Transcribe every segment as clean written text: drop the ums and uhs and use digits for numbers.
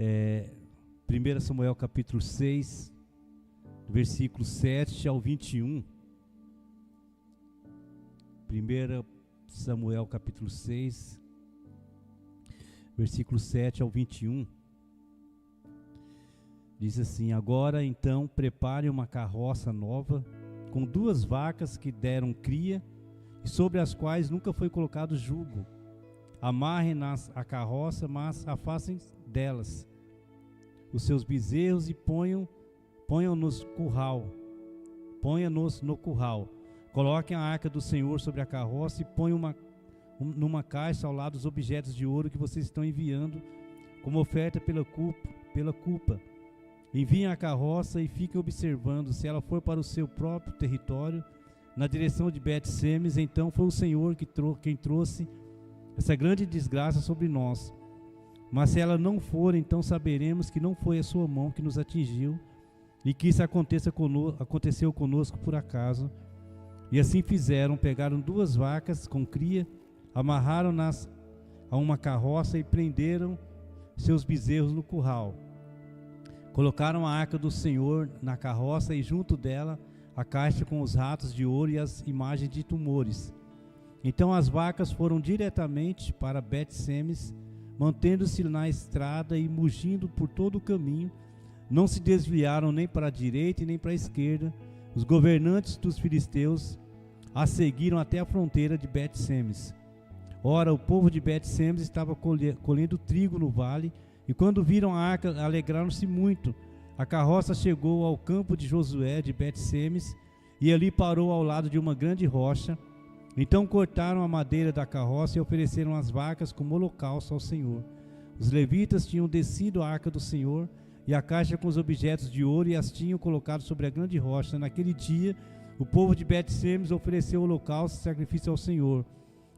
1 Samuel capítulo 6, versículo 7 ao 21. 1 Samuel capítulo 6, versículo 7 ao 21. Diz assim: agora então prepare uma carroça nova, com 2 vacas que deram cria, e sobre as quais nunca foi colocado jugo. Amarrem-nas à carroça, mas afastem delas os seus bezerros e ponham-nos no curral. Coloquem a arca do Senhor sobre a carroça e ponham numa caixa ao lado dos objetos de ouro que vocês estão enviando como oferta pela culpa. Enviem a carroça e fiquem observando. Se ela for para o seu próprio território, na direção de Bet-Semes, então foi o Senhor quem trouxe essa grande desgraça sobre nós. Mas se ela não for, então saberemos que não foi a sua mão que nos atingiu e que isso aconteceu conosco por acaso. E assim fizeram: pegaram 2 vacas com cria, amarraram-nas a uma carroça e prenderam seus bezerros no curral. Colocaram a arca do Senhor na carroça e junto dela a caixa com os ratos de ouro e as imagens de tumores. Então as vacas foram diretamente para Bet-Semes, mantendo-se na estrada e mugindo por todo o caminho. Não se desviaram nem para a direita e nem para a esquerda. Os governantes dos filisteus a seguiram até a fronteira de Bet-Semes. Ora, o povo de Bet-Semes estava colhendo trigo no vale, e quando viram a arca, alegraram-se muito. A carroça chegou ao campo de Josué de Bet-Semes, e ali parou ao lado de uma grande rocha. Então cortaram a madeira da carroça e ofereceram as vacas como holocausto ao Senhor. Os levitas tinham descido a arca do Senhor e a caixa com os objetos de ouro e as tinham colocado sobre a grande rocha. Naquele dia, o povo de Bet-Semes ofereceu holocausto e sacrifício ao Senhor.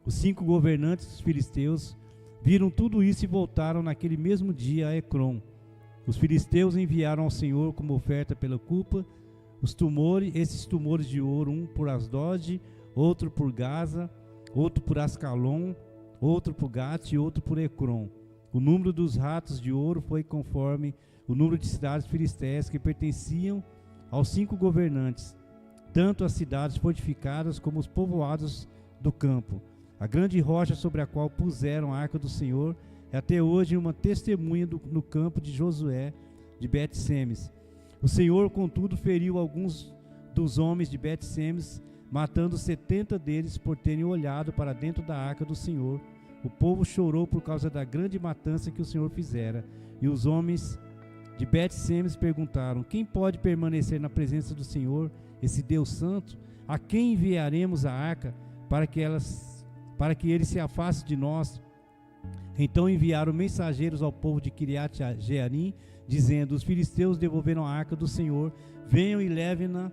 Os 5 governantes dos filisteus viram tudo isso e voltaram naquele mesmo dia a Ecrom. Os filisteus enviaram ao Senhor como oferta pela culpa esses tumores de ouro, um por Asdod, outro por Gaza, outro por Ascalon, outro por Gate e outro por Ecrom. O número dos ratos de ouro foi conforme o número de cidades filisteias que pertenciam aos 5 governantes, tanto as cidades fortificadas como os povoados do campo. A grande rocha sobre a qual puseram a arca do Senhor é até hoje uma testemunha no campo de Josué de Bet-Semes. O Senhor, contudo, feriu alguns dos homens de Bet-Semes, matando 70 deles por terem olhado para dentro da arca do Senhor. O povo chorou por causa da grande matança que o Senhor fizera. E os homens de Bet-Semes perguntaram: quem pode permanecer na presença do Senhor, esse Deus santo? A quem enviaremos a arca para que ele se afaste de nós? Então enviaram mensageiros ao povo de Quiriat-Jearim, dizendo: os filisteus devolveram a arca do Senhor, venham e levem-na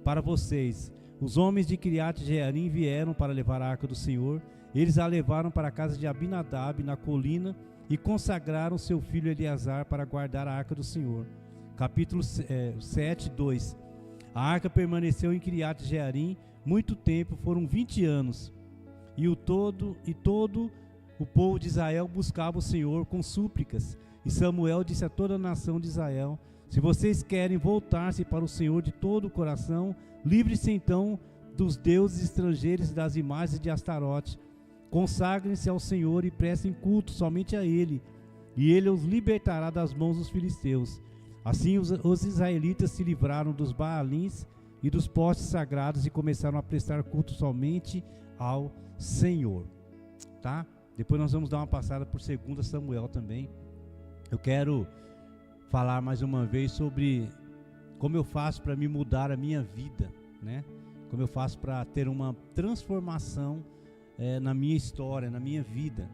para vocês. Os homens de Quiriat-Jearim vieram para levar a arca do Senhor. Eles a levaram para a casa de Abinadab, na colina, e consagraram seu filho Eleazar para guardar a arca do Senhor. Capítulo 7, 2. A arca permaneceu em Quiriat-Jearim muito tempo, foram 20 anos. E todo o povo de Israel buscava o Senhor com súplicas. E Samuel disse a toda a nação de Israel: se vocês querem voltar-se para o Senhor de todo o coração, livre-se então dos deuses estrangeiros e das imagens de Astarote. Consagrem-se ao Senhor e prestem culto somente a Ele, e Ele os libertará das mãos dos filisteus. Assim os israelitas se livraram dos Baalins e dos postes sagrados e começaram a prestar culto somente ao Senhor. Tá? Depois nós vamos dar uma passada por 2 Samuel também. Eu quero falar mais uma vez sobre como eu faço para me mudar a minha vida, né? Como eu faço para ter uma transformação na minha história, na minha vida.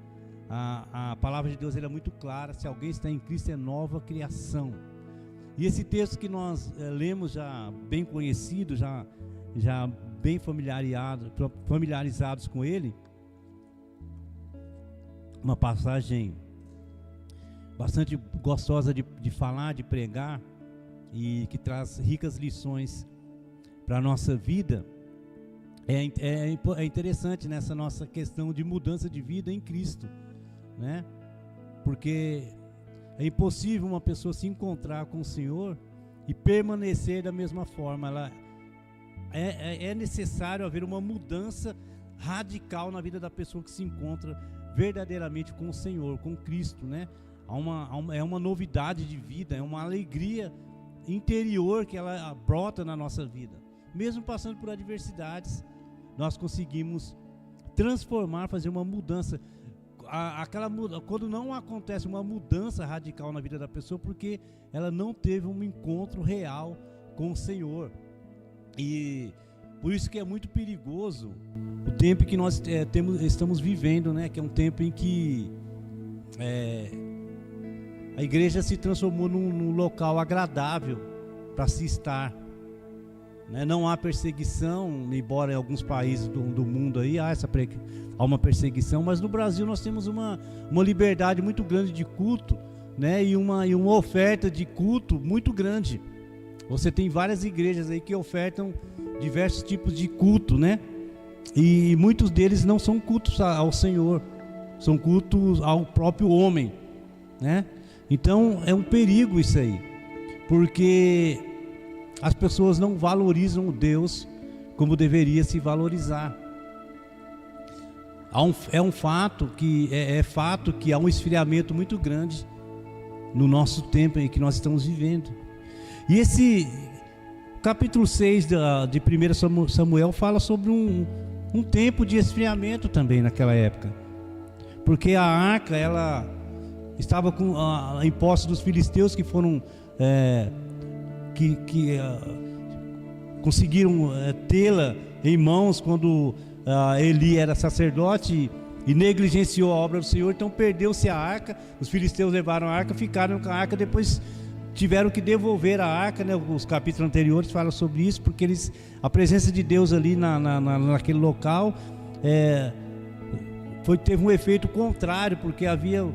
A palavra de Deus ela é muito clara: se alguém está em Cristo é nova criação. E esse texto que nós lemos, já bem conhecido, já bem familiarizados com ele, uma passagem bastante gostosa de falar, de pregar, e que traz ricas lições para a nossa vida. É interessante nessa nossa questão de mudança de vida em Cristo, né? Porque É impossível uma pessoa se encontrar com o Senhor e permanecer da mesma forma. É necessário haver uma mudança radical na vida da pessoa que se encontra verdadeiramente com o Senhor, com Cristo, né? É uma novidade de vida, é uma alegria interior que ela brota na nossa vida. Mesmo passando por adversidades, nós conseguimos transformar, fazer uma mudança. Quando não acontece uma mudança radical na vida da pessoa, porque ela não teve um encontro real com o Senhor. E por isso que é muito perigoso o tempo que nós estamos vivendo, né? Que é um tempo em que a igreja se transformou num local agradável para se estar, né? Não há perseguição, embora em alguns países do mundo aí há uma perseguição, mas no Brasil nós temos uma liberdade muito grande de culto, né? E uma oferta de culto muito grande. Você tem várias igrejas aí que ofertam diversos tipos de culto, né? E muitos deles não são cultos ao Senhor, são cultos ao próprio homem, né? Então é um perigo isso aí, porque as pessoas não valorizam o Deus como deveria se valorizar. É fato que há um esfriamento muito grande no nosso tempo em que nós estamos vivendo. E esse capítulo 6 de 1 Samuel fala sobre um tempo de esfriamento também naquela época, porque a arca ela estava em posse dos filisteus, que foram conseguiram tê-la em mãos quando Eli era sacerdote e negligenciou a obra do Senhor. Então perdeu-se a arca, os filisteus levaram a arca, ficaram com a arca, depois tiveram que devolver a arca, né? Os capítulos anteriores falam sobre isso, porque a presença de Deus ali naquele local teve um efeito contrário, porque havia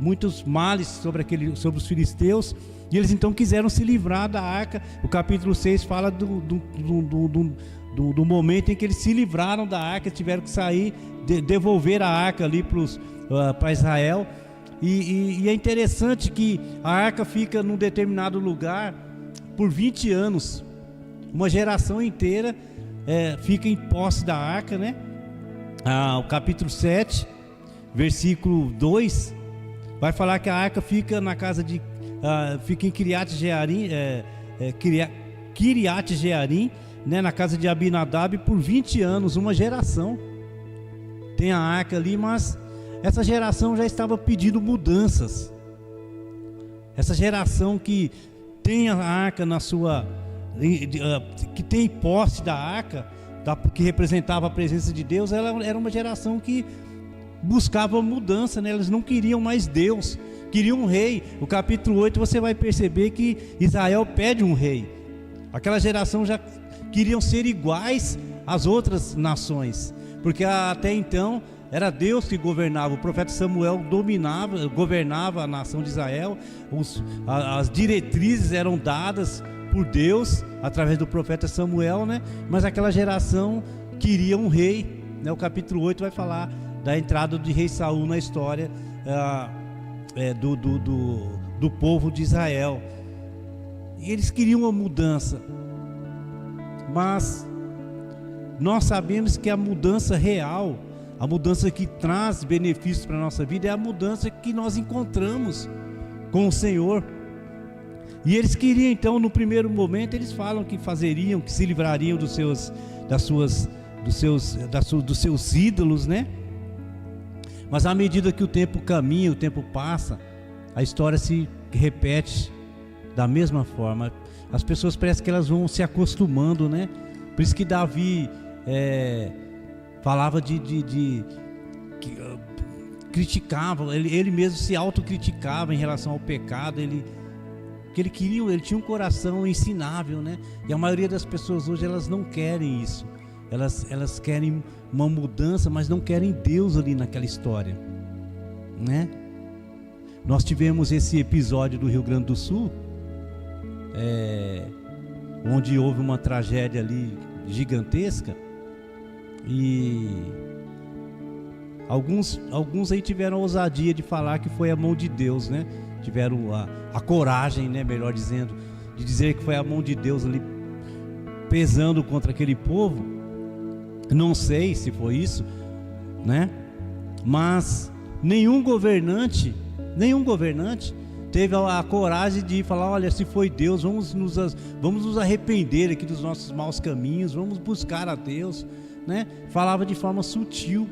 muitos males sobre os filisteus, e eles então quiseram se livrar da arca. O capítulo 6 fala do momento em que eles se livraram da arca, tiveram que sair, devolver a arca ali para Israel. E é interessante que a arca fica num determinado lugar por 20 anos, uma geração inteira fica em posse da arca, né? O capítulo 7, versículo 2, vai falar que a arca fica fica em Kiriat Jearim, né, na casa de Abinadab por 20 anos, uma geração. Tem a arca ali, mas essa geração já estava pedindo mudanças. Essa geração que tem a arca que tem posse da arca, que representava a presença de Deus, ela era uma geração que buscava mudança, né? Eles não queriam mais Deus, queriam um rei. O capítulo 8 você vai perceber que Israel pede um rei. Aquela geração já queriam ser iguais às outras nações, porque até então era Deus que governava. O profeta Samuel governava a nação de Israel. As diretrizes eram dadas por Deus através do profeta Samuel, né? Mas aquela geração queria um rei, né? O capítulo 8 vai falar da entrada de rei Saul na história do povo de Israel. E eles queriam uma mudança, mas nós sabemos que a mudança real, a mudança que traz benefícios para a nossa vida, é a mudança que nós encontramos com o Senhor. E eles queriam, então, no primeiro momento, eles falam que fazeriam, que se livrariam dos seus ídolos, né? Mas à medida que o tempo caminha, o tempo passa, a história se repete da mesma forma. As pessoas parecem que elas vão se acostumando, né? Por isso que Davi falava criticava, ele mesmo se autocriticava em relação ao pecado. Ele tinha um coração ensinável, né? E a maioria das pessoas hoje, elas não querem isso. Elas querem uma mudança, mas não querem Deus ali naquela história, né? Nós tivemos esse episódio do Rio Grande do Sul, onde houve uma tragédia ali gigantesca, e alguns aí tiveram a ousadia de falar que foi a mão de Deus, né? tiveram a coragem, né, melhor dizendo, de dizer que foi a mão de Deus ali pesando contra aquele povo. Não sei se foi isso, né? Mas nenhum governante teve a coragem de falar: olha, se foi Deus, vamos nos arrepender aqui dos nossos maus caminhos, vamos buscar a Deus, né? Falava de forma sutil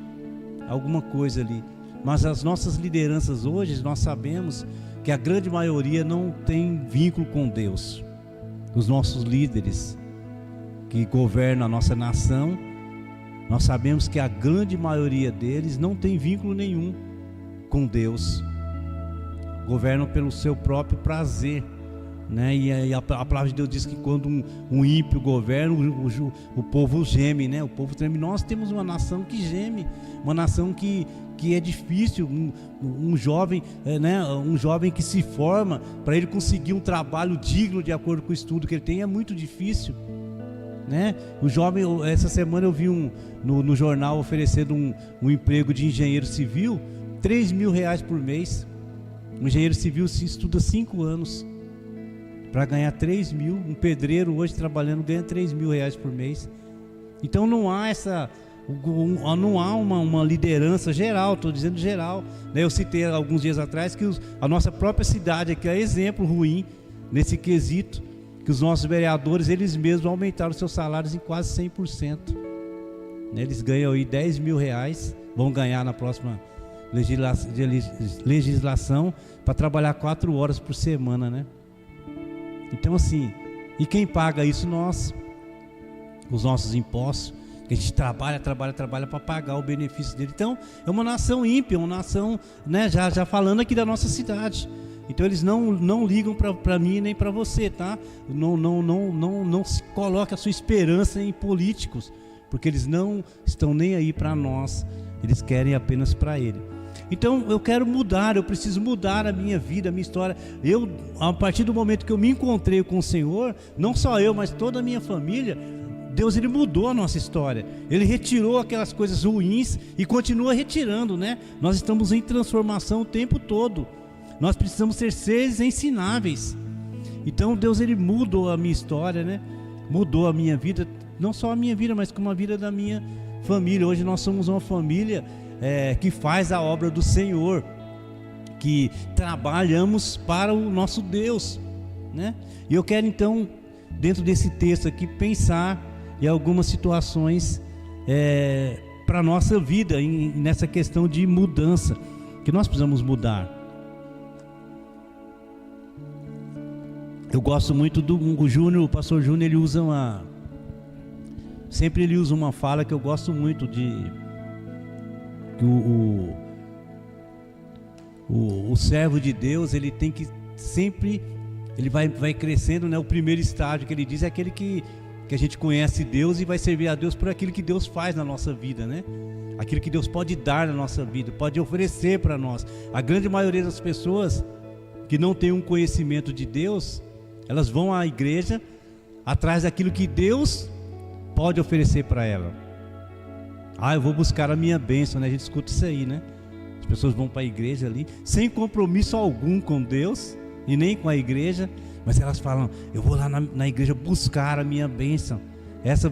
alguma coisa ali. Mas as nossas lideranças hoje, nós sabemos que a grande maioria não tem vínculo com Deus. Os nossos líderes que governam a nossa nação, nós sabemos que a grande maioria deles não tem vínculo nenhum com Deus. Governam pelo seu próprio prazer, né? E a palavra de Deus diz que quando um ímpio governa, o povo geme, né? O povo treme. Nós temos uma nação que geme, uma nação que é difícil. Um jovem, né? Um jovem que se forma, para ele conseguir um trabalho digno de acordo com o estudo que ele tem, é muito difícil, né? O jovem, essa semana eu vi no jornal oferecendo um emprego de engenheiro civil, R$3.000 por mês. Um engenheiro civil se estuda 5 anos para ganhar 3 mil. Um pedreiro hoje trabalhando ganha R$3.000 por mês. Então não há uma liderança geral, estou dizendo geral, né? Eu citei alguns dias atrás que a nossa própria cidade aqui é exemplo ruim nesse quesito, que os nossos vereadores, eles mesmos aumentaram seus salários em quase 100%, né? Eles ganham aí R$10.000, vão ganhar na próxima legislação para trabalhar 4 horas por semana, né? Então assim, e quem paga isso? Nós, os nossos impostos, que a gente trabalha para pagar o benefício dele. Então é uma nação ímpia, uma nação, né? Já falando aqui da nossa cidade. Então eles não ligam para mim nem para você, tá? Não se coloque a sua esperança em políticos, porque eles não estão nem aí para nós, eles querem apenas para ele. Então eu quero mudar, eu preciso mudar a minha vida, a minha história. A partir do momento que eu me encontrei com o Senhor, não só eu, mas toda a minha família, Deus, ele mudou a nossa história. Ele retirou aquelas coisas ruins e continua retirando, né? Nós estamos em transformação o tempo todo. Nós precisamos ser seres ensináveis. Então Deus, ele mudou a minha história, né? Mudou a minha vida, não só a minha vida, mas como a vida da minha família. Hoje nós somos uma família que faz a obra do Senhor, que trabalhamos para o nosso Deus, né? E eu quero então, dentro desse texto aqui, pensar em algumas situações para a nossa vida, nessa questão de mudança, que nós precisamos mudar. Eu gosto muito o pastor Júnior, ele usa sempre ele usa uma fala que eu gosto muito que o servo de Deus, ele tem que sempre, ele vai crescendo, né? O primeiro estágio que ele diz é aquele que a gente conhece Deus e vai servir a Deus por aquilo que Deus faz na nossa vida, né? Aquilo que Deus pode dar na nossa vida, pode oferecer para nós. A grande maioria das pessoas que não tem um conhecimento de Deus, elas vão à igreja atrás daquilo que Deus pode oferecer para ela. Eu vou buscar a minha bênção, né? A gente escuta isso aí, né? As pessoas vão para a igreja ali, sem compromisso algum com Deus e nem com a igreja, mas elas falam: eu vou lá na igreja buscar a minha bênção.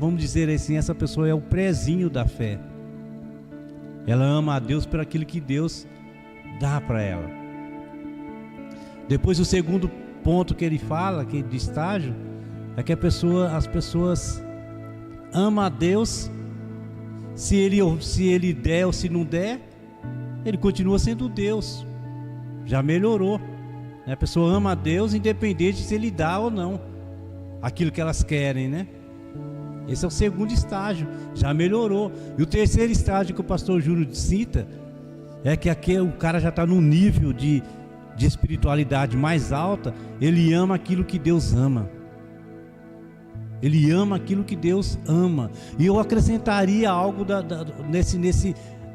Vamos dizer assim, essa pessoa é o prezinho da fé. Ela ama a Deus por aquilo que Deus dá para ela. Depois, o segundo ponto que ele fala, que de estágio, é que as pessoas amam a Deus. Se ele der ou se não der, ele continua sendo Deus. Já melhorou, né? A pessoa ama a Deus independente se ele dá ou não aquilo que elas querem, né? Esse é o segundo estágio, já melhorou. E o terceiro estágio que o pastor Júnior cita é que aqui o cara já está num nível de espiritualidade mais alta. Ele ama aquilo que Deus ama. Ele ama aquilo que Deus ama. E eu acrescentaria algo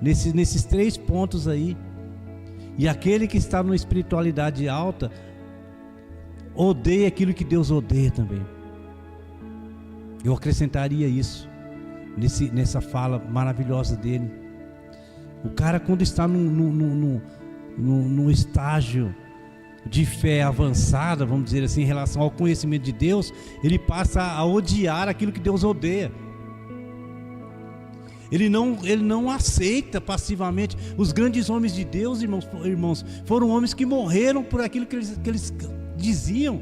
nesses 3 pontos aí. E aquele que está numa espiritualidade alta odeia aquilo que Deus odeia também. Eu acrescentaria isso nessa fala maravilhosa dele. O cara, quando está no estágio de fé avançada, vamos dizer assim, em relação ao conhecimento de Deus, ele passa a odiar aquilo que Deus odeia. Ele não aceita passivamente. Os grandes homens de Deus, irmãos, foram homens que morreram por aquilo que eles diziam.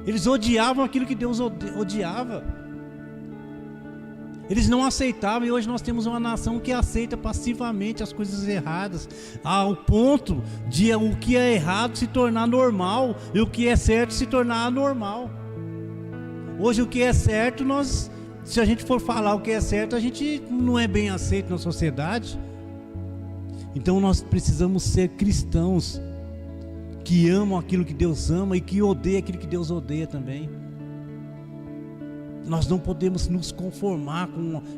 Eles odiavam aquilo que Deus odiava. Eles não aceitavam, e hoje nós temos uma nação que aceita passivamente as coisas erradas, ao ponto de o que é errado se tornar normal e o que é certo se tornar anormal. Hoje o que é certo, se a gente for falar o que é certo, a gente não é bem aceito na sociedade. Então nós precisamos ser cristãos que amam aquilo que Deus ama e que odeiam aquilo que Deus odeia também. Nós não podemos nos conformar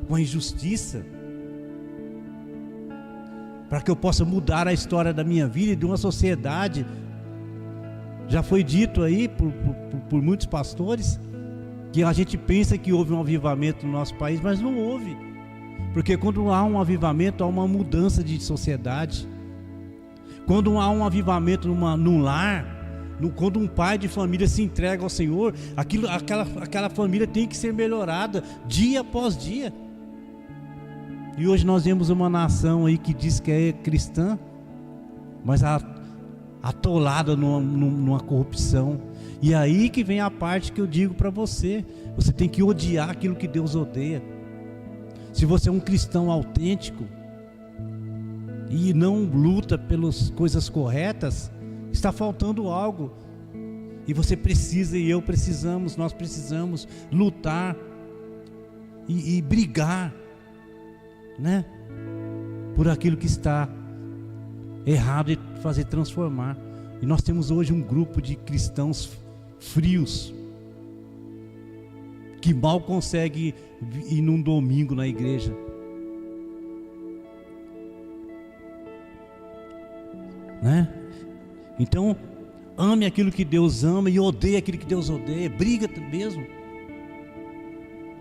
com a injustiça. Para que eu possa mudar a história da minha vida e de uma sociedade. Já foi dito aí por muitos pastores que a gente pensa que houve um avivamento no nosso país, mas não houve. Porque quando há um avivamento, há uma mudança de sociedade. Quando há um avivamento num lar, quando um pai de família se entrega ao Senhor, aquela família tem que ser melhorada dia após dia. E hoje nós vemos uma nação aí que diz que é cristã, mas atolada numa corrupção. E aí que vem a parte que eu digo para você: você tem que odiar aquilo que Deus odeia. Se você é um cristão autêntico e não luta pelas coisas corretas, está faltando algo. E você precisa, e eu precisamos, nós precisamos lutar e brigar, né, por aquilo que está errado e fazer transformar. E nós temos hoje um grupo de cristãos frios que mal consegue ir num domingo na igreja. Né? Então, ame aquilo que Deus ama e odeie aquilo que Deus odeia. Briga mesmo.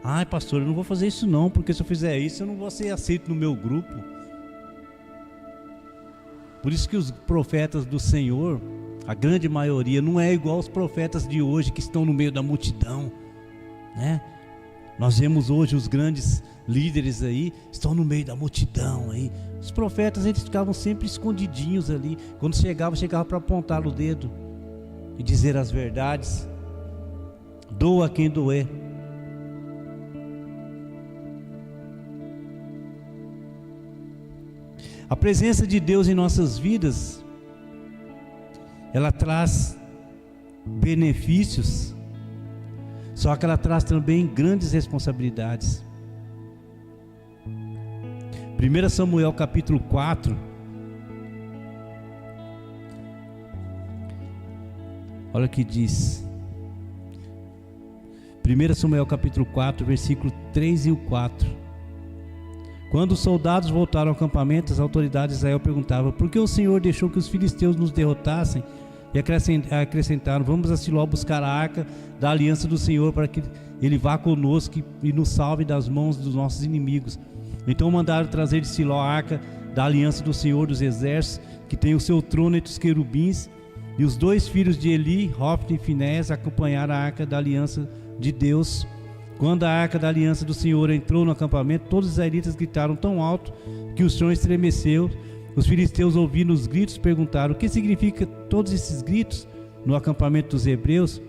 Ai, pastor, eu não vou fazer isso não, porque se eu fizer isso, eu não vou ser aceito no meu grupo. Por isso que os profetas do Senhor, a grande maioria, não é igual aos profetas de hoje que estão no meio da multidão, né? Nós vemos hoje os grandes líderes aí, estão no meio da multidão aí. Os profetas, eles ficavam sempre escondidinhos ali. Quando chegava para apontar o dedo e dizer as verdades. Doa a quem doer. A presença de Deus em nossas vidas, ela traz benefícios, só que ela traz também grandes responsabilidades. 1 Samuel capítulo 4, olha o que diz. 1 Samuel capítulo 4, versículo 3 e o 4. Quando os soldados voltaram ao acampamento, as autoridades de Israel perguntavam: por que o Senhor deixou que os filisteus nos derrotassem? E acrescentaram: vamos a Siló buscar a arca da aliança do Senhor, para que ele vá conosco e nos salve das mãos dos nossos inimigos. Então mandaram trazer de Siló a arca da aliança do Senhor dos exércitos, que tem o seu trono entre os querubins. E os dois filhos de Eli, Hofni e Finés, acompanharam a arca da aliança de Deus. Quando a arca da aliança do Senhor entrou no acampamento, todos os israelitas gritaram tão alto que o chão estremeceu. Os filisteus, ouvindo os gritos, perguntaram: o que significa todos esses gritos no acampamento dos hebreus?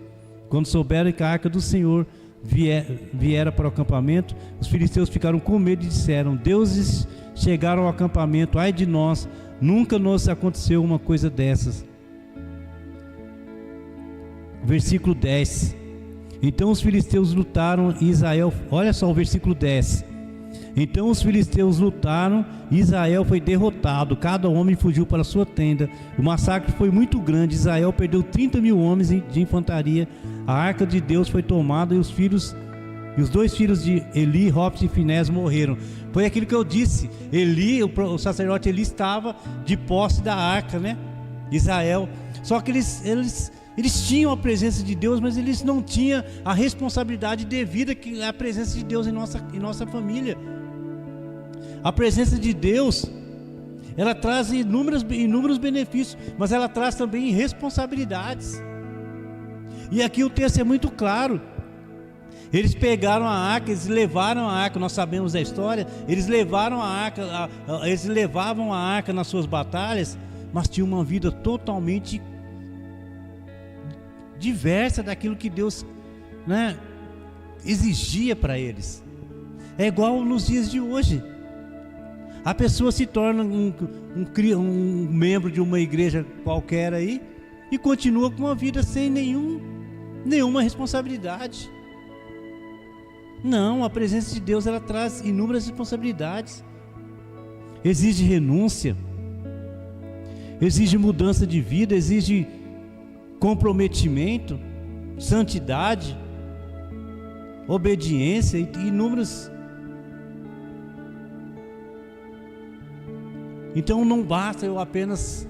Quando souberam que a arca do Senhor viera para o acampamento, os filisteus ficaram com medo e disseram: deuses chegaram ao acampamento, ai de nós, nunca nos aconteceu uma coisa dessas. Versículo 10. Então os filisteus lutaram e Israel, olha só o versículo 10. Então os filisteus lutaram e Israel foi derrotado, cada homem fugiu para sua tenda. O massacre foi muito grande, Israel perdeu 30.000 homens de infantaria. A arca de Deus foi tomada e os dois filhos de Eli, Hofni e Finés, morreram. Foi aquilo que eu disse. Eli, o sacerdote Eli, estava de posse da arca, né? Israel. Só que eles tinham a presença de Deus, mas eles não tinham a responsabilidade devida que é a presença de Deus em nossa família. A presença de Deus, ela traz inúmeros benefícios, mas ela traz também responsabilidades. E aqui o texto é muito claro. Eles pegaram a arca, eles levaram a arca, nós sabemos a história, eles levaram a arca, eles levavam a arca nas suas batalhas, mas tinham uma vida totalmente diversa daquilo que Deus, né, exigia para eles. É igual nos dias de hoje. A pessoa se torna um membro de uma igreja qualquer aí e continua com uma vida sem nenhuma responsabilidade. Não, a presença de Deus, ela traz inúmeras responsabilidades. Exige renúncia, exige mudança de vida, exige comprometimento, santidade, obediência e inúmeras. Então não basta eu apenas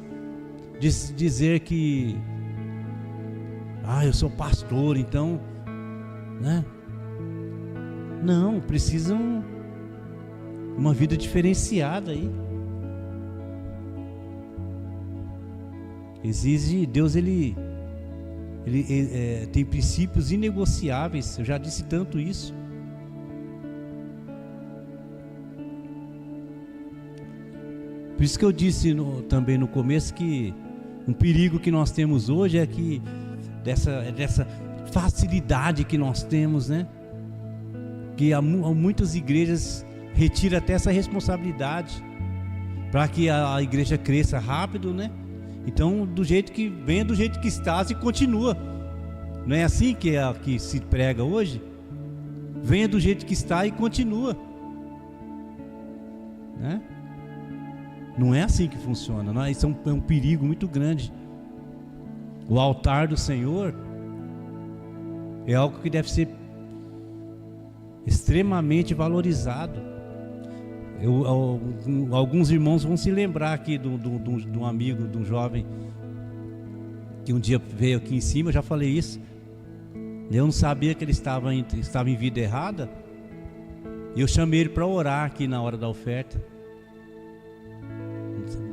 dizer que eu sou pastor, então, né? Não, precisam uma vida diferenciada aí. Exige, Deus ele tem princípios inegociáveis. Eu já disse tanto isso. Por isso que eu disse também no começo que um perigo que nós temos hoje é que dessa facilidade que nós temos, né? Que muitas igrejas retiram até essa responsabilidade para que a igreja cresça rápido, né? Então, do jeito que vem, do jeito que está, e continua. Não é assim que se prega hoje? Venha do jeito que está e continua, né? Não é assim que funciona, não é? Isso é um perigo muito grande. O altar do Senhor é algo que deve ser extremamente valorizado. Alguns irmãos vão se lembrar aqui de um amigo, de um jovem que um dia veio aqui em cima. Eu já falei isso. Eu não sabia que ele estava em vida errada, e eu chamei ele para orar aqui na hora da oferta.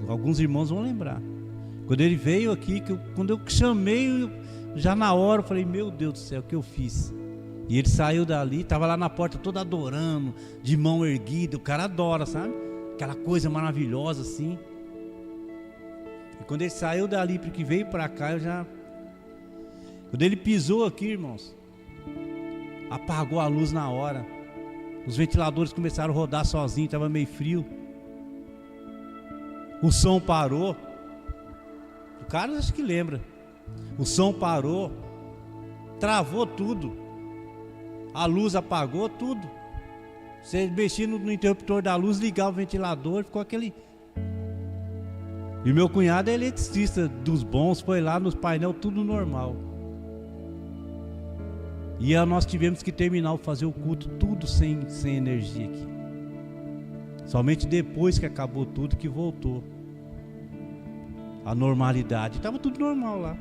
Alguns irmãos vão lembrar. Quando ele veio aqui, quando eu chamei, já na hora eu falei: meu Deus do céu, o que eu fiz? E ele saiu dali, estava lá na porta todo adorando, de mão erguida. O cara adora, sabe? Aquela coisa maravilhosa assim. E quando ele saiu dali, porque veio para cá, quando ele pisou aqui, irmãos, apagou a luz na hora. Os ventiladores começaram a rodar sozinhos, estava meio frio. O som parou. O cara acho que lembra. O som parou, travou tudo. A luz apagou tudo. Você mexia no interruptor da luz, ligava o ventilador, ficou aquele. E meu cunhado é eletricista dos bons, foi lá nos painel, tudo normal. E nós tivemos que terminar, fazer o culto, tudo sem energia aqui. Somente depois que acabou tudo que voltou a normalidade. Estava tudo normal lá.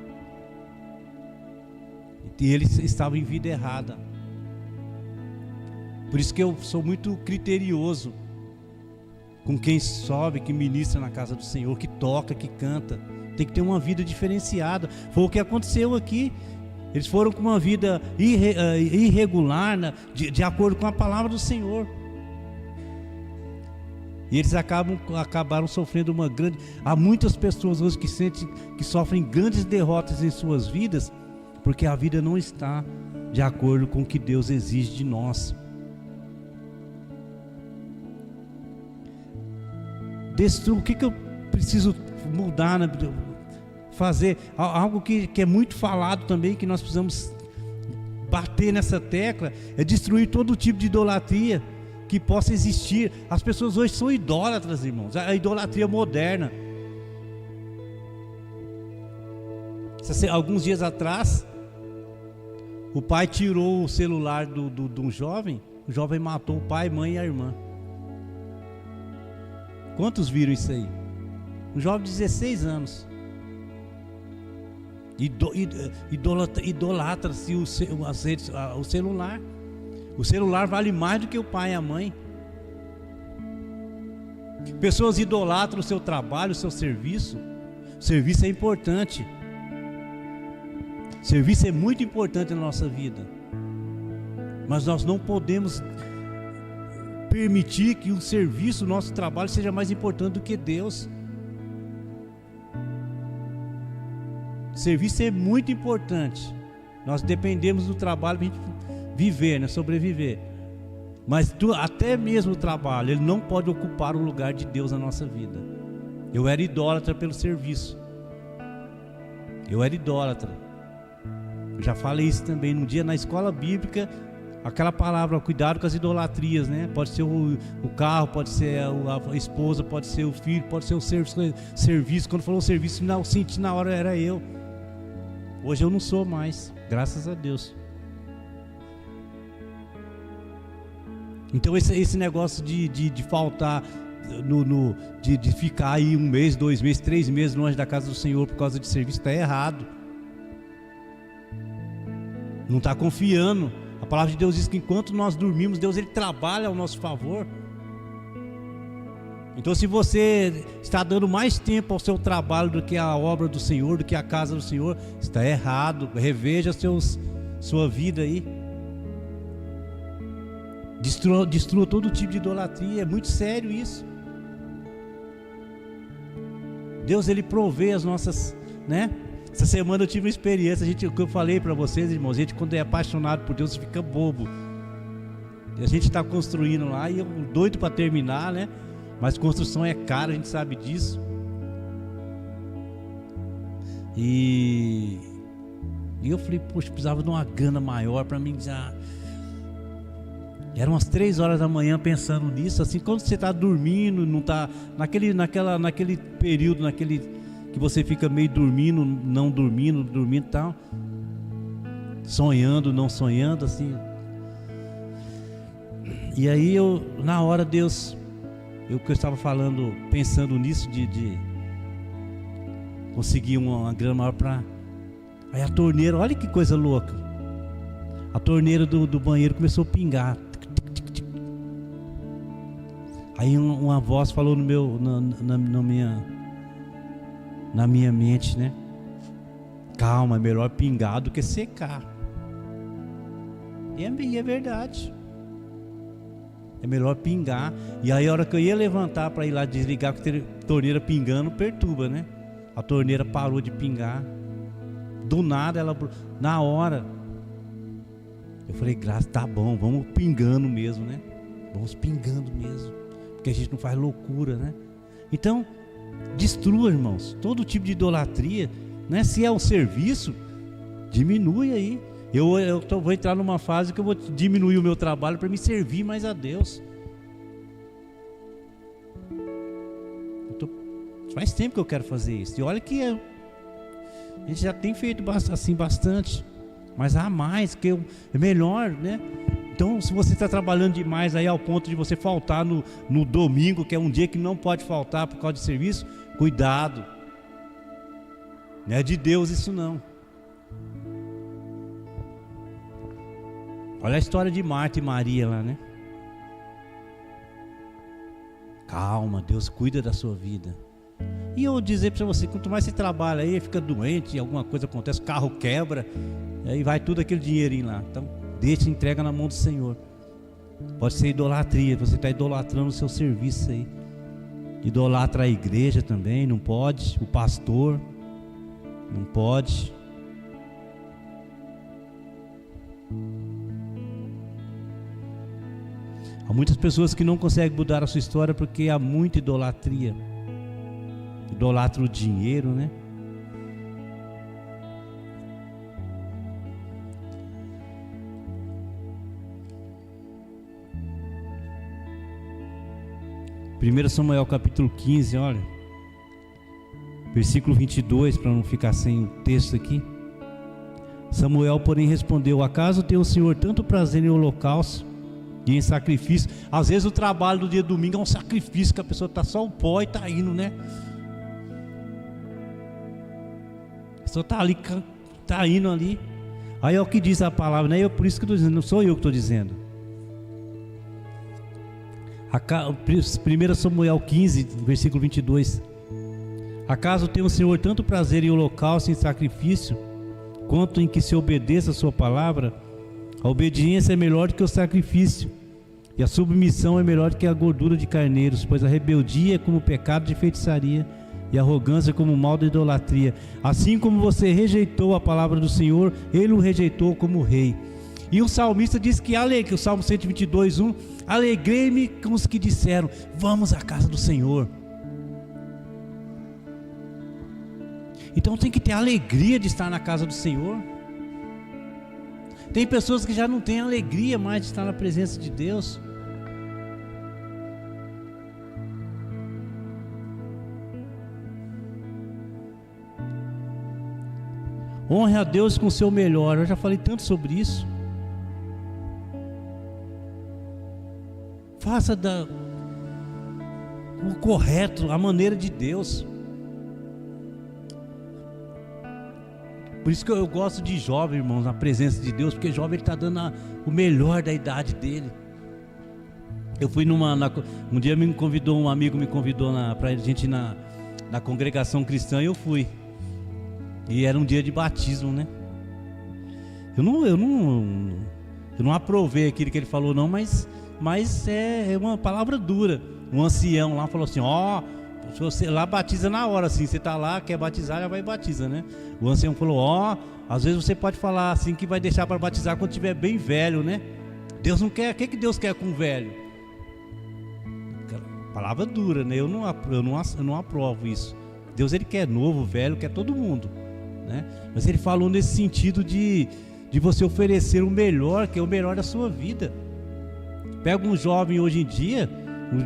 E eles estavam em vida errada. Por isso que eu sou muito criterioso com quem sobe, que ministra na casa do Senhor, que toca, que canta. Tem que ter uma vida diferenciada. Foi o que aconteceu aqui. Eles foram com uma vida irregular, de acordo com a palavra do Senhor. E eles acabaram sofrendo uma grande. Há muitas pessoas hoje que sofrem grandes derrotas em suas vidas, porque a vida não está de acordo com o que Deus exige de nós. O que eu preciso mudar, né? Fazer algo que é muito falado também, que nós precisamos bater nessa tecla, é destruir todo tipo de idolatria que possa existir. As pessoas hoje são idólatras, irmãos. A idolatria moderna. Alguns dias atrás, o pai tirou o celular de um jovem. O jovem matou o pai, a mãe e a irmã. Quantos viram isso aí? Um jovem de 16 anos. Idolatra-se o celular. O celular vale mais do que o pai e a mãe. Pessoas idolatram o seu trabalho, o seu serviço. O serviço é importante. O serviço é muito importante na nossa vida. Mas nós não podemos permitir que o serviço, o nosso trabalho, seja mais importante do que Deus. O serviço é muito importante. Nós dependemos do trabalho para a gente viver, né? Sobreviver. Mas até mesmo o trabalho, ele não pode ocupar o lugar de Deus na nossa vida. Eu era idólatra pelo serviço. Eu era idólatra. Eu já falei isso também. Um dia na escola bíblica, aquela palavra, cuidado com as idolatrias, né? Pode ser o carro, pode ser a esposa, pode ser o filho, pode ser o serviço. Quando falou serviço, não, eu senti na hora era eu. Hoje eu não sou mais, graças a Deus. Então esse negócio de faltar, de ficar aí 1 mês, 2 meses, 3 meses longe da casa do Senhor por causa de serviço, está errado. Não está confiando. A palavra de Deus diz que enquanto nós dormimos, Deus ele trabalha ao nosso favor. Então se você está dando mais tempo ao seu trabalho do que a obra do Senhor, do que a casa do Senhor, está errado. Reveja sua vida aí. Destrua todo tipo de idolatria. É muito sério isso. Deus ele provê as nossas, né? Essa semana eu tive uma experiência. O que eu falei para vocês, irmãos, a gente quando é apaixonado por Deus fica bobo. E a gente está construindo lá e eu doido para terminar, né? Mas construção é cara, a gente sabe disso. E eu falei, poxa, precisava de uma gana maior para mim já. Eram umas 3 horas da manhã pensando nisso, assim, quando você está dormindo, não está naquele período, que você fica meio dormindo, não dormindo, dormindo e tal, sonhando, não sonhando, assim. E aí na hora Deus, que eu estava falando, pensando nisso de conseguir uma grana maior para. Aí a torneira, olha que coisa louca. A torneira do banheiro começou a pingar. Aí uma voz falou na minha mente, né? Calma, é melhor pingar do que secar. E é verdade. É melhor pingar. E aí a hora que eu ia levantar para ir lá desligar com a torneira pingando, perturba, né? A torneira parou de pingar. Do nada ela, na hora, eu falei, graças, tá bom, vamos pingando mesmo, né? Vamos pingando mesmo, porque a gente não faz loucura, né? Então, destrua, irmãos, todo tipo de idolatria, né? Se é um serviço, diminui aí. Eu vou entrar numa fase que eu vou diminuir o meu trabalho para me servir mais a Deus. Faz tempo que eu quero fazer isso. E olha que a gente já tem feito assim bastante, mas há mais, que é melhor, né? Então, se você está trabalhando demais aí ao ponto de você faltar no domingo, que é um dia que não pode faltar por causa de serviço, cuidado. Não é de Deus isso não. Olha a história de Marta e Maria lá, né? Calma, Deus cuida da sua vida. E eu vou dizer para você, quanto mais você trabalha aí, fica doente, alguma coisa acontece, o carro quebra, aí vai tudo aquele dinheirinho lá. Então, deixa, entrega na mão do Senhor. Pode ser idolatria, você está idolatrando o seu serviço aí. Idolatra a igreja também, não pode. O pastor, não pode. Há muitas pessoas que não conseguem mudar a sua história porque há muita idolatria. Idolatra o dinheiro, né? Primeiro Samuel capítulo 15, olha, versículo 22, para não ficar sem o texto aqui. Samuel, porém, respondeu: acaso tem o Senhor tanto prazer em holocausto e em sacrifício? Às vezes o trabalho do dia de domingo é um sacrifício, que a pessoa está só o pó e está indo, né? A pessoa está ali, está indo ali. Aí é o que diz a palavra, né? Por isso que eu estou dizendo, não sou eu que estou dizendo. 1 Samuel 15, versículo 22. Acaso tem o Senhor tanto prazer em holocausto e em sacrifício, quanto em que se obedeça a sua palavra? A obediência é melhor do que o sacrifício, e a submissão é melhor do que a gordura de carneiros, pois a rebeldia é como o pecado de feitiçaria, e a arrogância como o mal da idolatria. Assim como você rejeitou a palavra do Senhor, Ele o rejeitou como rei. E o salmista diz que o Salmo 122, 1, alegrei-me com os que disseram, vamos à casa do Senhor. Então tem que ter alegria de estar na casa do Senhor. Tem pessoas que já não têm alegria mais de estar na presença de Deus. Honre a Deus com o seu melhor. Eu já falei tanto sobre isso. Faça o correto, a maneira de Deus. Por isso que eu gosto de jovem, irmãos, na presença de Deus, porque jovem ele está dando o melhor da idade dele. Eu fui um dia um amigo me convidou para a gente ir na congregação cristã e eu fui. E era um dia de batismo, né? Eu não aprovei aquilo que ele falou não, mas é uma palavra dura. Um ancião lá falou assim, se você lá batiza na hora, assim, você está lá, quer batizar, já vai e batiza, né? O ancião falou, às vezes você pode falar assim que vai deixar para batizar quando estiver bem velho, né? Deus não quer, o que Deus quer com o velho? Palavra dura, né? Eu não aprovo isso. Deus ele quer novo, velho, quer todo mundo, né? Mas ele falou nesse sentido de você oferecer o melhor, que é o melhor da sua vida. Pega um jovem hoje em dia,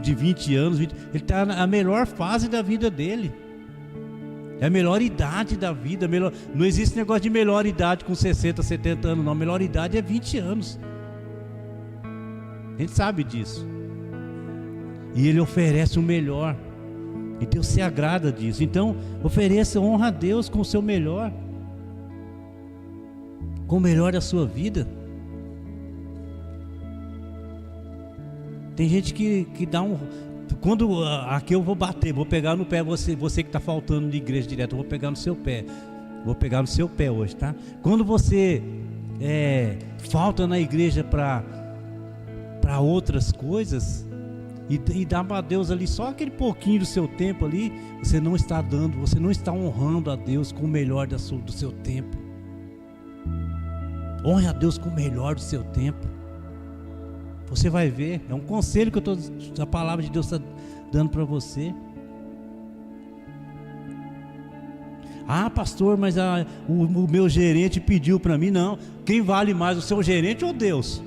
de 20 anos, ele está na melhor fase da vida dele. É a melhor idade da vida. Não existe negócio de melhor idade com 60, 70 anos, não. A melhor idade é 20 anos. A gente sabe disso. E ele oferece o melhor. E Deus se agrada disso. Então, ofereça, honra a Deus com o seu melhor. Com o melhor da sua vida. Tem gente que dá quando aqui eu vou bater, vou pegar no pé você que está faltando de igreja direto, eu vou pegar no seu pé. Vou pegar no seu pé hoje, tá? Quando você falta na igreja para outras coisas e dá para Deus ali só aquele pouquinho do seu tempo ali, você não está dando, você não está honrando a Deus com o melhor do seu tempo. Honre a Deus com o melhor do seu tempo. Você vai ver, é um conselho que a palavra de Deus está dando para você. Pastor, mas o meu gerente pediu para mim. Não, quem vale mais, o seu gerente ou Deus?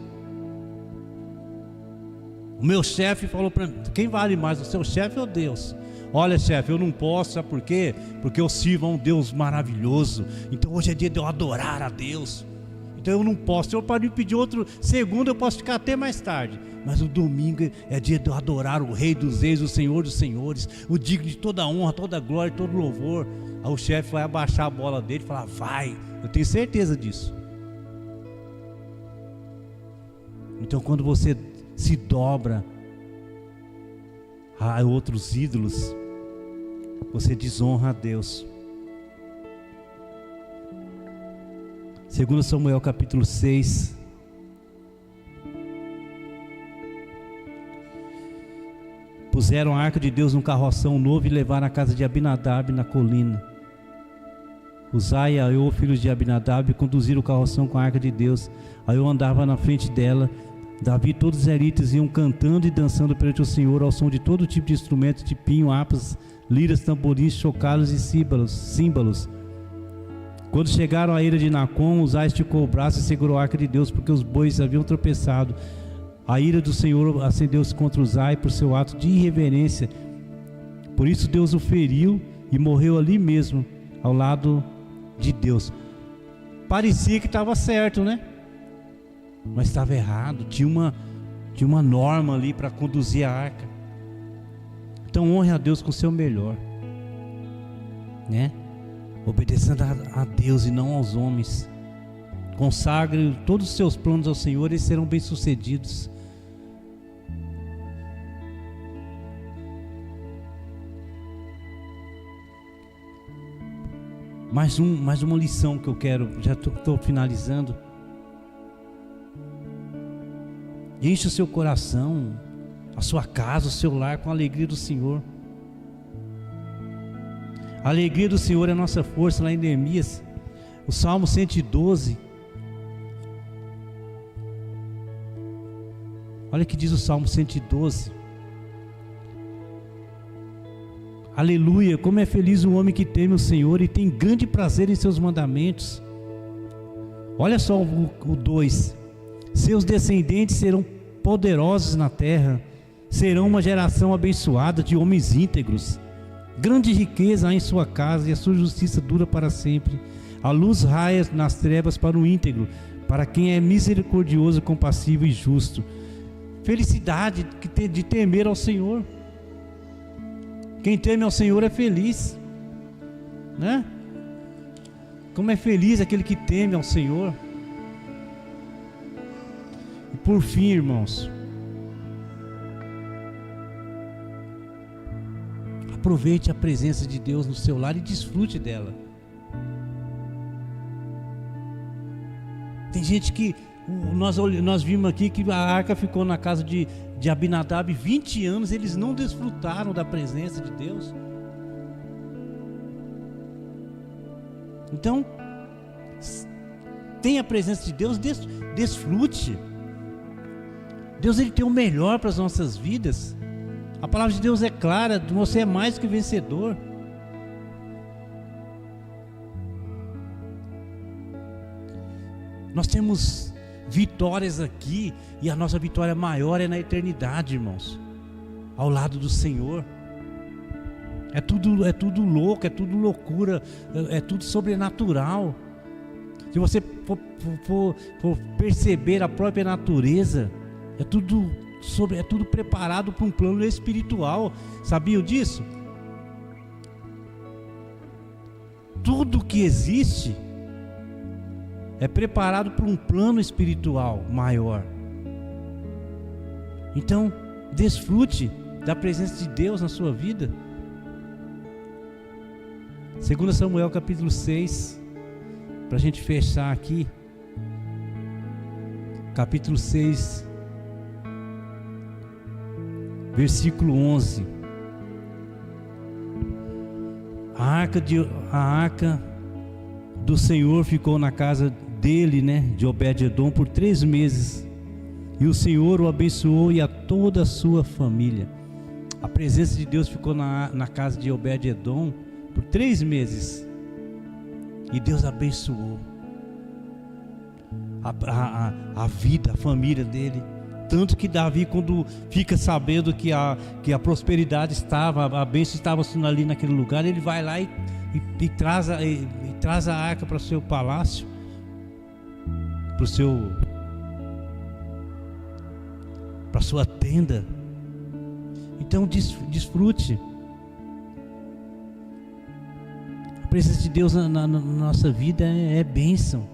O meu chefe falou para mim, quem vale mais, o seu chefe ou Deus? Olha, chefe, eu não posso, sabe por quê? Porque eu sirvo a um Deus maravilhoso. Então hoje é dia de eu adorar a Deus. Então eu não posso, o senhor pode me pedir outro segundo, eu posso ficar até mais tarde. Mas o domingo é dia de eu adorar o Rei dos Reis, o Senhor dos Senhores, o digno de toda honra, toda glória, todo louvor. Aí o chefe vai abaixar a bola dele e falar, vai, eu tenho certeza disso. Então quando você se dobra a outros ídolos, você desonra a Deus. 2 Samuel capítulo 6. Puseram a arca de Deus num carroção novo e levaram à casa de Abinadab na colina. Uzai e Aiô, filhos de Abinadab, conduziram o carroção com a arca de Deus. Aiô andava na frente dela. Davi e todos os israelitas iam cantando e dançando perante o Senhor ao som de todo tipo de instrumentos, de pinho, harpas, liras, tamborins, chocalhos e símbolos. Quando chegaram à eira de Nacon, Uzai esticou o braço e segurou a arca de Deus, porque os bois haviam tropeçado. A ira do Senhor acendeu-se contra Uzai por seu ato de irreverência. Por isso Deus o feriu e morreu ali mesmo, ao lado de Deus. Parecia que estava certo, né? Mas estava errado. Tinha uma norma ali para conduzir a arca. Então honre a Deus com o seu melhor, né? Obedecendo a Deus e não aos homens. Consagre todos os seus planos ao Senhor e serão bem-sucedidos. Mais uma lição que eu quero, já estou finalizando. Enche o seu coração, a sua casa, o seu lar com a alegria do Senhor. A alegria do Senhor é a nossa força. Lá em Neemias, o Salmo 112. Olha o que diz o Salmo 112. Aleluia, como é feliz o homem que teme o Senhor e tem grande prazer em seus mandamentos. Olha só o 2. Seus descendentes serão poderosos na terra, serão uma geração abençoada de homens íntegros. Grande riqueza há em sua casa e a sua justiça dura para sempre. A luz raia nas trevas para o íntegro, para quem é misericordioso, compassivo e justo. Felicidade de temer ao Senhor. Quem teme ao Senhor é feliz, né? Como é feliz aquele que teme ao Senhor. E por fim, irmãos, aproveite a presença de Deus no seu lar e desfrute dela. Tem gente que nós vimos aqui que a arca ficou na casa de Abinadab 20 anos, eles não desfrutaram da presença de Deus. Então, tenha a presença de Deus, desfrute. Deus, Ele tem o melhor para as nossas vidas. A palavra de Deus é clara, você é mais que vencedor. Nós temos vitórias aqui, e a nossa vitória maior é na eternidade, irmãos, ao lado do Senhor. É tudo louco, é tudo loucura, é tudo sobrenatural. Se você for perceber a própria natureza, é tudo preparado para um plano espiritual. Sabiam disso? Tudo que existe é preparado para um plano espiritual maior. Então, desfrute da presença de Deus na sua vida. 2 Samuel capítulo 6, para a gente fechar aqui. Capítulo 6, versículo 11. A arca do Senhor ficou na casa dele, de Obed-edom, por 3 meses, e o Senhor o abençoou e a toda a sua família. A presença de Deus ficou na casa de Obed-edom por 3 meses, e Deus abençoou a vida, a família dele. Tanto que Davi, quando fica sabendo que a prosperidade estava, a bênção estava ali naquele lugar, ele vai lá e traz a arca para o seu palácio, para a sua tenda. Então desfrute. A presença de Deus na nossa vida é bênção.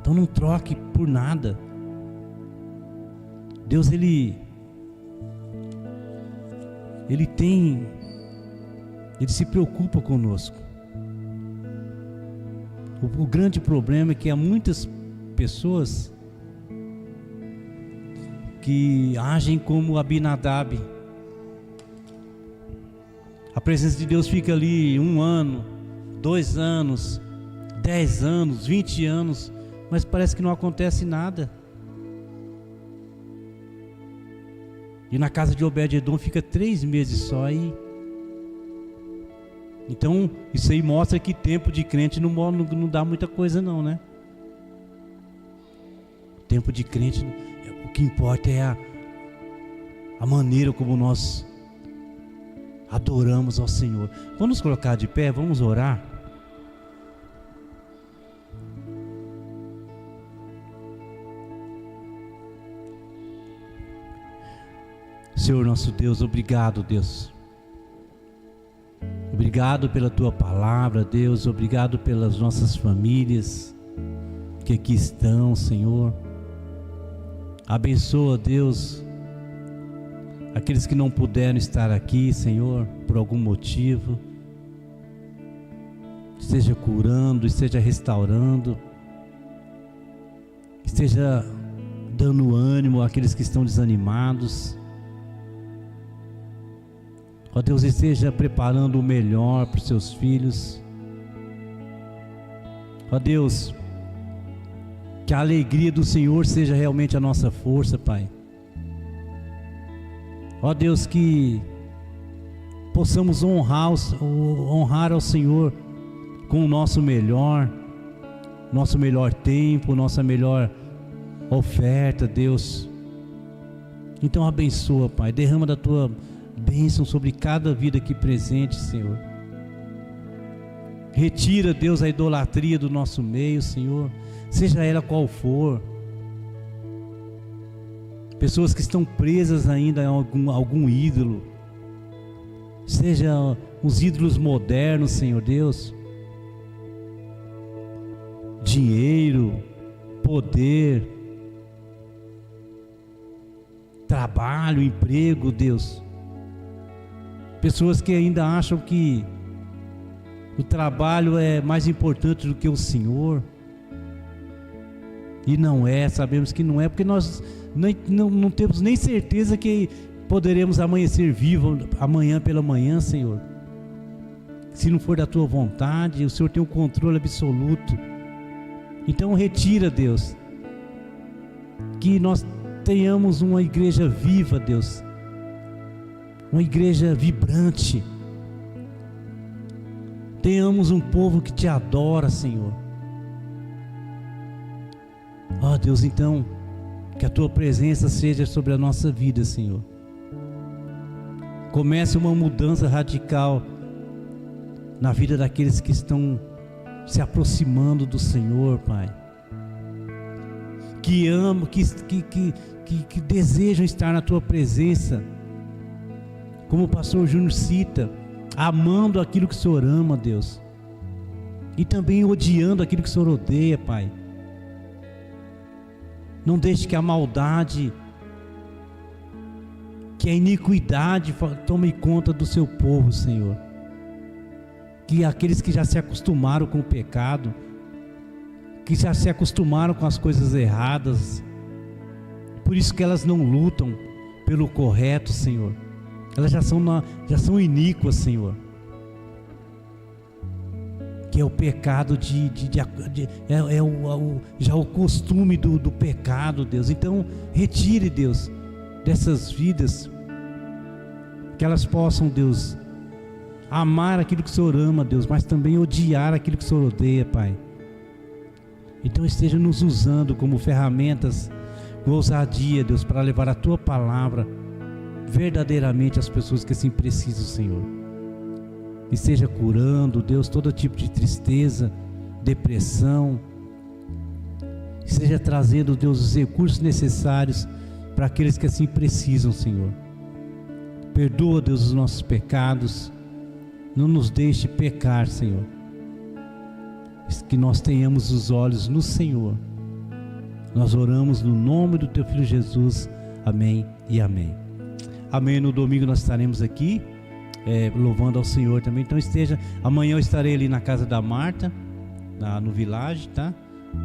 Então não troque por nada. Deus, Ele se preocupa conosco. O grande problema é que há muitas pessoas que agem como Abinadab. A presença de Deus fica ali 1 ano, 2 anos, 10 anos, 20 anos, mas parece que não acontece nada. E na casa de Obed-edom fica 3 meses só aí. Então, isso aí mostra que tempo de crente não dá muita coisa não, né? Tempo de crente, o que importa é a maneira como nós adoramos ao Senhor. Vamos nos colocar de pé, vamos orar. Senhor nosso Deus, obrigado, Deus. Obrigado pela Tua palavra, Deus. Obrigado pelas nossas famílias que aqui estão, Senhor. Abençoa, Deus, aqueles que não puderam estar aqui, Senhor, por algum motivo. esteja curando, esteja restaurando, esteja dando ânimo àqueles que estão desanimados. Ó Deus, esteja preparando o melhor para os seus filhos. Ó Deus, que a alegria do Senhor seja realmente a nossa força, Pai. Ó Deus, que possamos honrar ao Senhor com o nosso melhor tempo, nossa melhor oferta, Deus. Então abençoa, Pai, derrama da Tua bênção sobre cada vida aqui presente, Senhor. Retira, Deus, a idolatria do nosso meio, Senhor, seja ela qual for. Pessoas que estão presas ainda a algum ídolo, seja os ídolos modernos, Senhor Deus, dinheiro, poder, trabalho, emprego, Deus. Pessoas que ainda acham que o trabalho é mais importante do que o Senhor. E não é, sabemos que não é, porque nós não temos nem certeza que poderemos amanhecer vivos amanhã pela manhã, Senhor. Se não for da Tua vontade, o Senhor tem o controle absoluto. Então retira, Deus, que nós tenhamos uma igreja viva, Deus, uma igreja vibrante. Tenhamos um povo que Te adora, Senhor. Ó Deus, então, que a Tua presença seja sobre a nossa vida, Senhor. Comece uma mudança radical na vida daqueles que estão se aproximando do Senhor, Pai. Que amam, que desejam estar na Tua presença. Como o pastor Júnior cita, amando aquilo que o Senhor ama, Deus. E também odiando aquilo que o Senhor odeia, Pai. Não deixe que a maldade, que a iniquidade tome conta do Seu povo, Senhor. Que aqueles que já se acostumaram com o pecado, que já se acostumaram com as coisas erradas, por isso que elas não lutam pelo correto, Senhor. Elas já são iníquas, Senhor. Que é o pecado já o costume do pecado, Deus. Então retire, Deus, dessas vidas, que elas possam, Deus, amar aquilo que o Senhor ama, Deus, mas também odiar aquilo que o Senhor odeia, Pai. Então esteja nos usando como ferramentas com ousadia, Deus, para levar a Tua palavra verdadeiramente às pessoas que assim precisam, Senhor. E seja curando, Deus, todo tipo de tristeza, depressão. E seja trazendo, Deus, os recursos necessários para aqueles que assim precisam, Senhor. Perdoa, Deus, os nossos pecados. Não nos deixe pecar, Senhor. Que nós tenhamos os olhos no Senhor. Nós oramos no nome do Teu Filho Jesus. Amém e amém. Amém. No domingo nós estaremos aqui louvando ao Senhor também. Então amanhã eu estarei ali na casa da Marta, no Village, tá?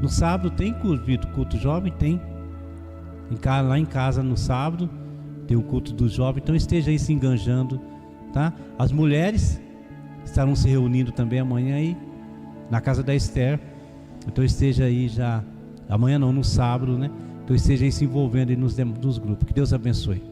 No sábado tem culto jovem? Tem. Lá em casa no sábado tem o culto do jovem. Então esteja aí se enganjando, tá? As mulheres estarão se reunindo também amanhã aí na casa da Esther. Então esteja aí já, amanhã não, no sábado, né? Então esteja aí se envolvendo aí nos grupos. Que Deus abençoe.